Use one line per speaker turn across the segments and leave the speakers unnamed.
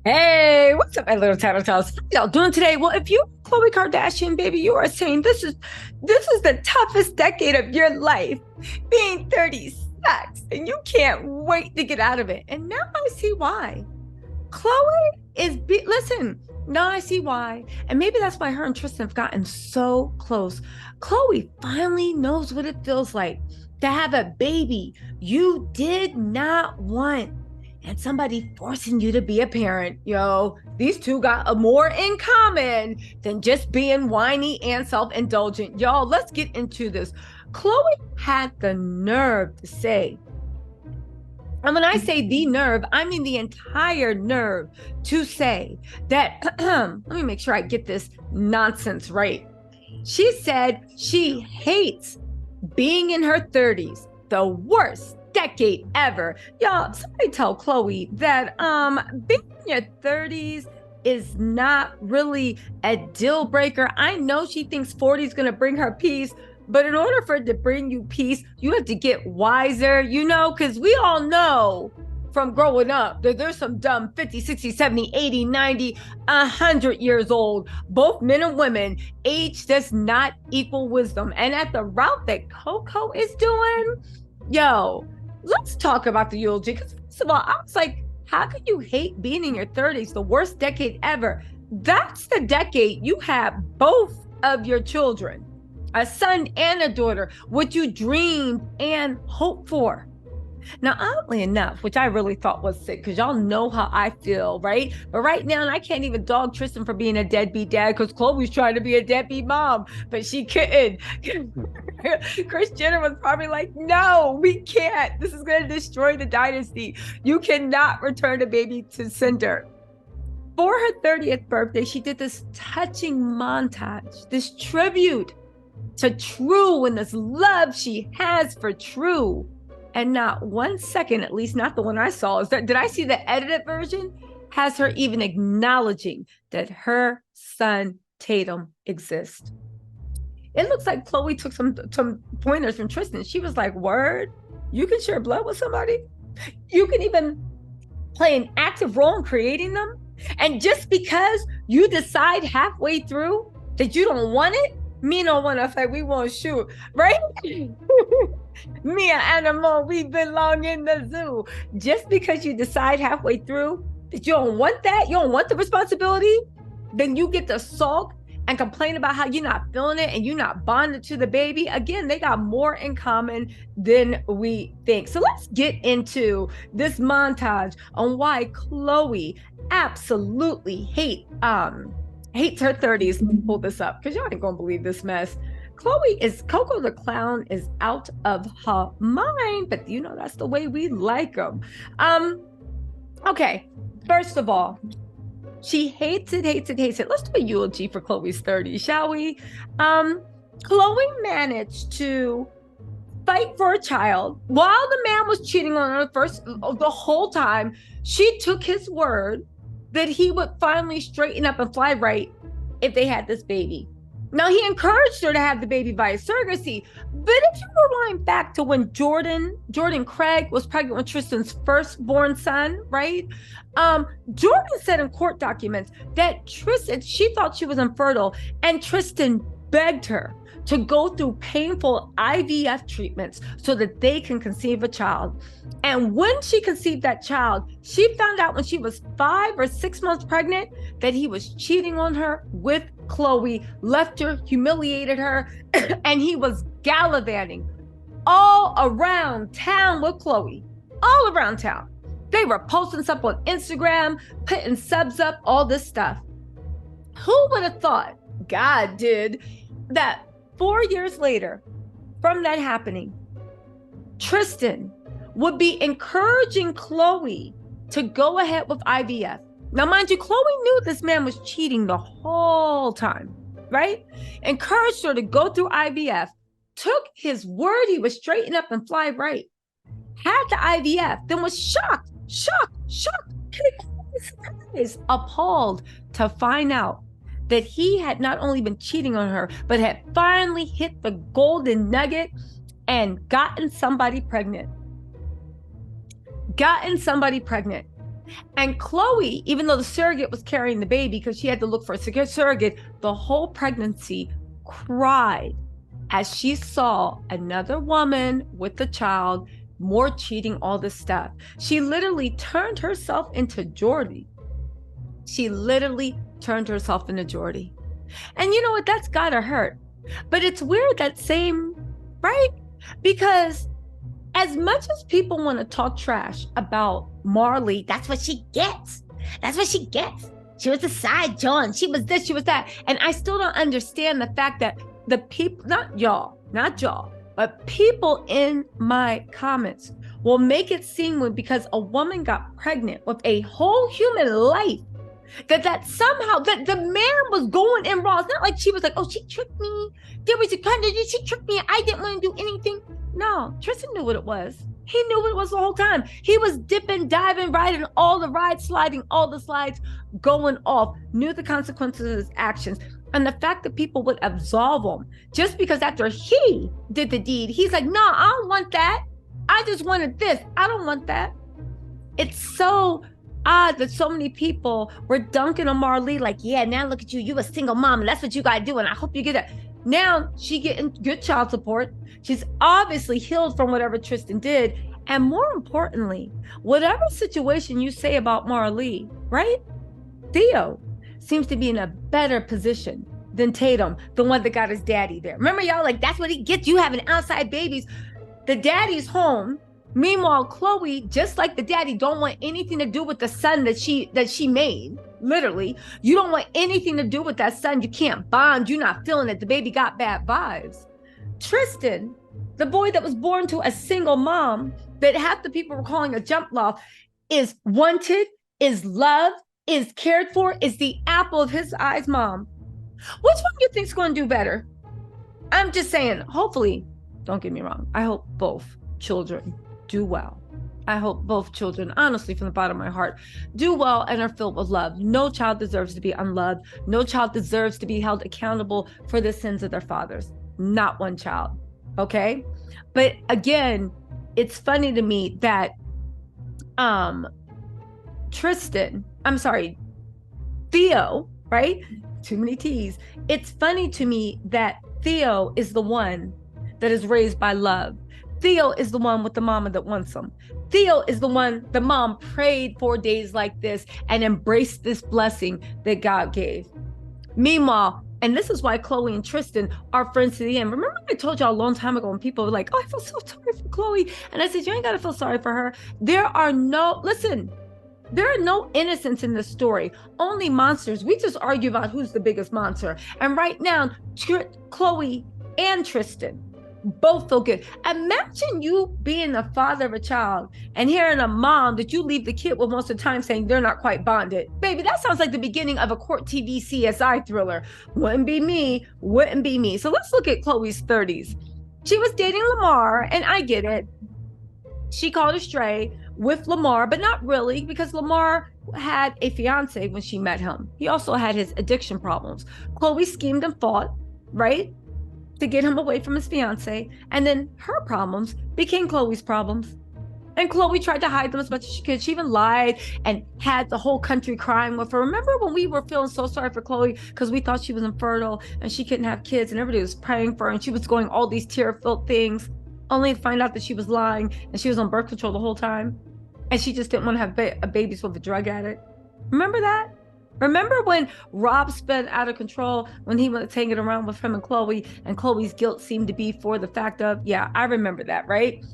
Hey, what's up, my little tattletales? How y'all doing today? Well, if you Khloe Kardashian, baby, you are saying this is the toughest decade of your life. Being 30 sucks, and you can't wait to get out of it. And now I see why. Khloe listen, now I see why. And maybe that's why her and Tristan have gotten so close. Khloe finally knows what it feels like to have a baby you did not want and somebody forcing you to be a parent. Yo, these two got a more in common than just being whiny and self-indulgent. Y'all, let's get into this. Khloe had the nerve to say, and when I say the nerve, I mean the entire nerve to say that, let me make sure I get this nonsense right. She said she hates being in her 30s, the worst decade ever. Y'all, somebody tell Khloe that being in your 30s is not really a deal breaker. I know she thinks 40 is going to bring her peace, but in order for it to bring you peace, you have to get wiser, because we all know from growing up that there's some dumb 50, 60, 70, 80, 90, 100 years old, both men and women. Age does not equal wisdom. And at the route that Coco is doing, yo, let's talk about the eulogy. Because first of all, I was like, how could you hate being in your 30s, the worst decade ever? That's the decade you have both of your children, a son and a daughter, what you dreamed and hoped for. Now, oddly enough, which I really thought was sick, because y'all know how I feel, right? But right now, I can't even dog Tristan for being a deadbeat dad, because Khloe's trying to be a deadbeat mom, but she couldn't. Kris Jenner was probably like, no, we can't. This is going to destroy the dynasty. You cannot return a baby to cinder. For her 30th birthday, she did this touching montage, this tribute to True and this love she has for True. And not 1 second, at least not the one I saw, did I see the edited version? Has her even acknowledging that her son Tatum exists. It looks like Khloe took some pointers from Tristan. She was like, word, you can share blood with somebody. You can even play an active role in creating them. And just because you decide halfway through that you don't want it, me no want to fight, we won't shoot, right? Me an animal, we belong in the zoo. Just because you decide halfway through that you don't want that, you don't want the responsibility, then you get to sulk and complain about how you're not feeling it and you're not bonded to the baby. Again, they got more in common than we think. So let's get into this montage on why Khloe absolutely hates her 30s. Let me pull this up because y'all ain't gonna believe this mess. Coco the clown is out of her mind, but that's the way we like them. Okay, first of all, she hates it. Let's do a eulogy for Khloe's 30, shall we? Khloe managed to fight for a child while the man was cheating on her the whole time. She took his word that he would finally straighten up and fly right if they had this baby. Now, he encouraged her to have the baby via surrogacy. But if you rewind back to when Jordan Craig was pregnant with Tristan's firstborn son, right? Jordan said in court documents that she thought she was infertile, and Tristan begged her to go through painful IVF treatments so that they can conceive a child. And when she conceived that child, she found out when she was 5 or 6 months pregnant that he was cheating on her with Khloe, left her, humiliated her, and he was gallivanting all around town with Khloe, all around town. They were posting stuff on Instagram, putting subs up, all this stuff. Who would have thought, God did, that 4 years later from that happening, Tristan would be encouraging Khloe to go ahead with IVF. Now, mind you, Khloe knew this man was cheating the whole time, right? Encouraged her to go through IVF, took his word he would straighten up and fly right, had the IVF, then was shocked, surprised, appalled to find out that he had not only been cheating on her, but had finally hit the golden nugget and gotten somebody pregnant. And Khloe, even though the surrogate was carrying the baby because she had to look for a surrogate, the whole pregnancy cried as she saw another woman with the child, more cheating, all this stuff. She literally turned herself into Jordy. She literally turned herself into Jordy. And you know what? That's gotta hurt. But it's weird that same, right? Because as much as people want to talk trash about Marley, that's what she gets. That's what she gets. She was a side John. She was this, she was that. And I still don't understand the fact that the people, not y'all, but people in my comments will make it seem because a woman got pregnant with a whole human life, that somehow that the man was going in raw. It's not like she was like, oh, she tricked me. There was a kind of, she tricked me. I didn't want to do anything. No, Tristan knew what it was. He knew what it was the whole time. He was dipping, diving, riding all the rides, sliding all the slides, going off, knew the consequences of his actions. And the fact that people would absolve him just because after he did the deed, he's like, no, I don't want that. I just wanted this. I don't want that. It's so odd that so many people were dunking on Marley like, yeah, now look at you. You a single mom, and that's what you got to do. And I hope you get it. Now she getting good child support. She's obviously healed from whatever Tristan did. And more importantly, whatever situation you say about Marley, right? Theo seems to be in a better position than Tatum, the one that got his daddy there. Remember, y'all, like, that's what he gets. You having outside babies. The daddy's home. Meanwhile, Khloe, just like the daddy, don't want anything to do with the son that she made. Literally, you don't want anything to do with that son. You can't bond. You're not feeling it. The baby got bad vibes. Tristan, the boy that was born to a single mom that half the people were calling a jump love, is wanted, is loved, is cared for, is the apple of his eyes mom. Which one do you think's going to do better? I'm just saying, hopefully, don't get me wrong, I hope both children do well. I hope both children, honestly, from the bottom of my heart, do well and are filled with love. No child deserves to be unloved. No child deserves to be held accountable for the sins of their fathers. Not one child, okay? But again, it's funny to me that Theo, right? Too many T's. It's funny to me that Theo is the one that is raised by love. Theo is the one with the mama that wants him. Theo is the one the mom prayed for days like this and embraced this blessing that God gave. Meanwhile, and this is why Khloe and Tristan are friends to the end. Remember I told y'all a long time ago when people were like, oh, I feel so sorry for Khloe. And I said, you ain't got to feel sorry for her. There are no innocents in this story, only monsters. We just argue about who's the biggest monster. And right now, Khloe and Tristan both feel good. Imagine you being the father of a child and hearing a mom that you leave the kid with most of the time saying they're not quite bonded. Baby, that sounds like the beginning of a court TV CSI thriller. Wouldn't be me. So let's look at Khloe's 30s. She was dating Lamar, and I get it. She called astray with Lamar, but not really, because Lamar had a fiance when she met him. He also had his addiction problems. Khloe schemed and fought, right, to get him away from his fiance. And then her problems became Khloe's problems. And Khloe tried to hide them as much as she could. She even lied and had the whole country crying with her. Remember when we were feeling so sorry for Khloe because we thought she was infertile and she couldn't have kids, and everybody was praying for her, and she was going all these tear-filled things, only to find out that she was lying and she was on birth control the whole time. And she just didn't want to have babies with a drug addict. Remember that? Remember when Rob spun out of control when he was hanging around with him and Khloe's guilt seemed to be for the fact of, yeah, I remember that, right?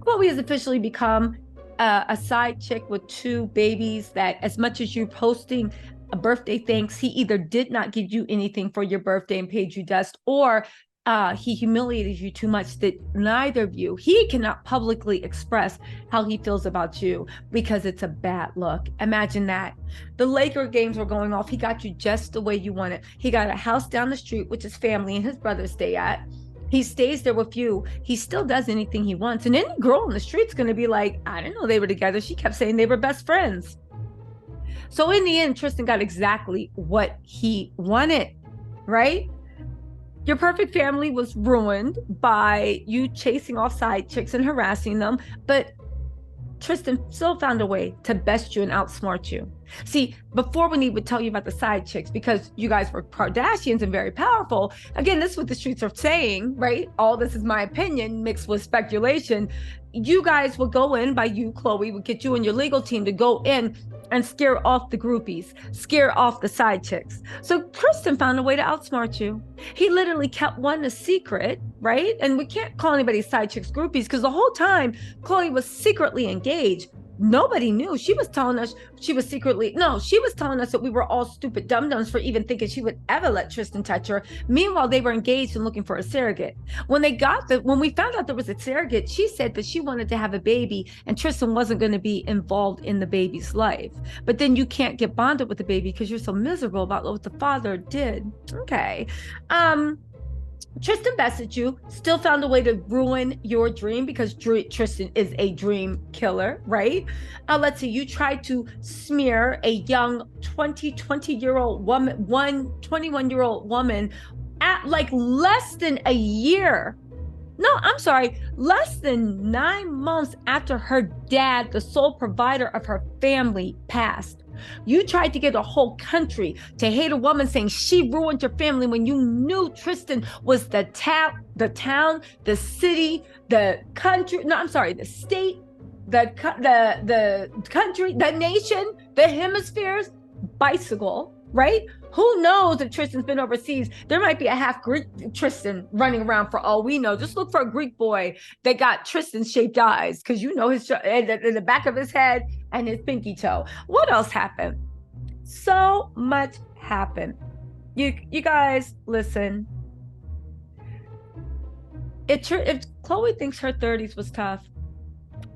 Khloe has officially become a side chick with 2 babies that, as much as you're posting a birthday thanks, he either did not give you anything for your birthday and paid you dust, or he humiliated you too much that neither of you, he cannot publicly express how he feels about you because it's a bad look. Imagine that. The Laker games were going off. He got you just the way you wanted. He got a house down the street, which his family and his brothers stay at. He stays there with you. He still does anything he wants. And any girl on the street's going to be like, I didn't know they were together. She kept saying they were best friends. So in the end, Tristan got exactly what he wanted, right? Your perfect family was ruined by you chasing off side chicks and harassing them. But Tristan still found a way to best you and outsmart you. See, before when he would tell you about the side chicks, because you guys were Kardashians and very powerful, again, this is what the streets are saying, right? All this is my opinion mixed with speculation. You guys would go in, by you, Khloe, would get you and your legal team to go in and scare off the groupies, scare off the side chicks. So Tristan found a way to outsmart you. He literally kept one a secret, right? And we can't call anybody side chicks groupies because the whole time Khloe was secretly engaged. Nobody knew. She was telling us she was telling us that we were all stupid dum-dums for even thinking she would ever let Tristan touch her. Meanwhile, they were engaged and looking for a surrogate. When we found out there was a surrogate, she said that she wanted to have a baby and Tristan wasn't going to be involved in the baby's life. But then you can't get bonded with the baby because you're so miserable about what the father did. Okay. Tristan bested you, still found a way to ruin your dream because Tristan is a dream killer, right? Let's see, you tried to smear a young 21-year-old woman at like less than a year. No, I'm sorry, less than 9 months after her dad, the sole provider of her family, passed. You tried to get a whole country to hate a woman saying she ruined your family when you knew Tristan was the town, the city, the country. No, I'm sorry, the state, the country, the nation, the hemispheres, bicycle, right? Who knows if Tristan's been overseas? There might be a half Greek Tristan running around for all we know. Just look for a Greek boy that got Tristan-shaped eyes because you know his in the back of his head and his pinky toe. What else happened? So much happened. You guys, listen. If Khloe thinks her 30s was tough,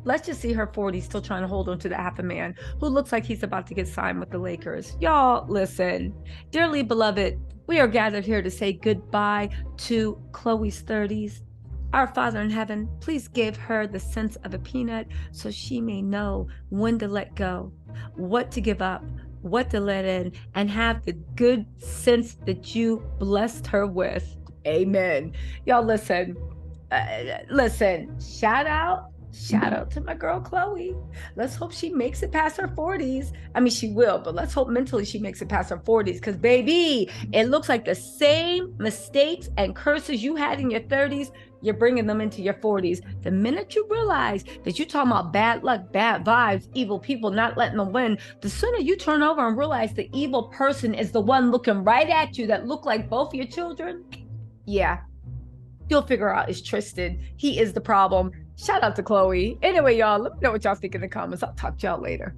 let's just see her 40s still trying to hold on to the half a man who looks like he's about to get signed with the Lakers. Y'all, listen. Dearly beloved, we are gathered here to say goodbye to Khloe's 30s. Our Father in heaven, please give her the sense of a peanut so she may know when to let go, what to give up, what to let in, and have the good sense that you blessed her with. Amen. Y'all, listen. Shout out to my girl Khloe. Let's hope she makes it past her 40s. I mean, she will, but let's hope mentally she makes it past her 40s because, baby, it looks like the same mistakes and curses you had in your 30s, you're bringing them into your 40s. The minute you realize that you're talking about bad luck, bad vibes, evil people, not letting them win, the sooner you turn over and realize the evil person is the one looking right at you that look like both your children, yeah, you'll figure out it's Tristan. He is the problem. Shout out to Khloe. Anyway, y'all, let me know what y'all think in the comments. I'll talk to y'all later.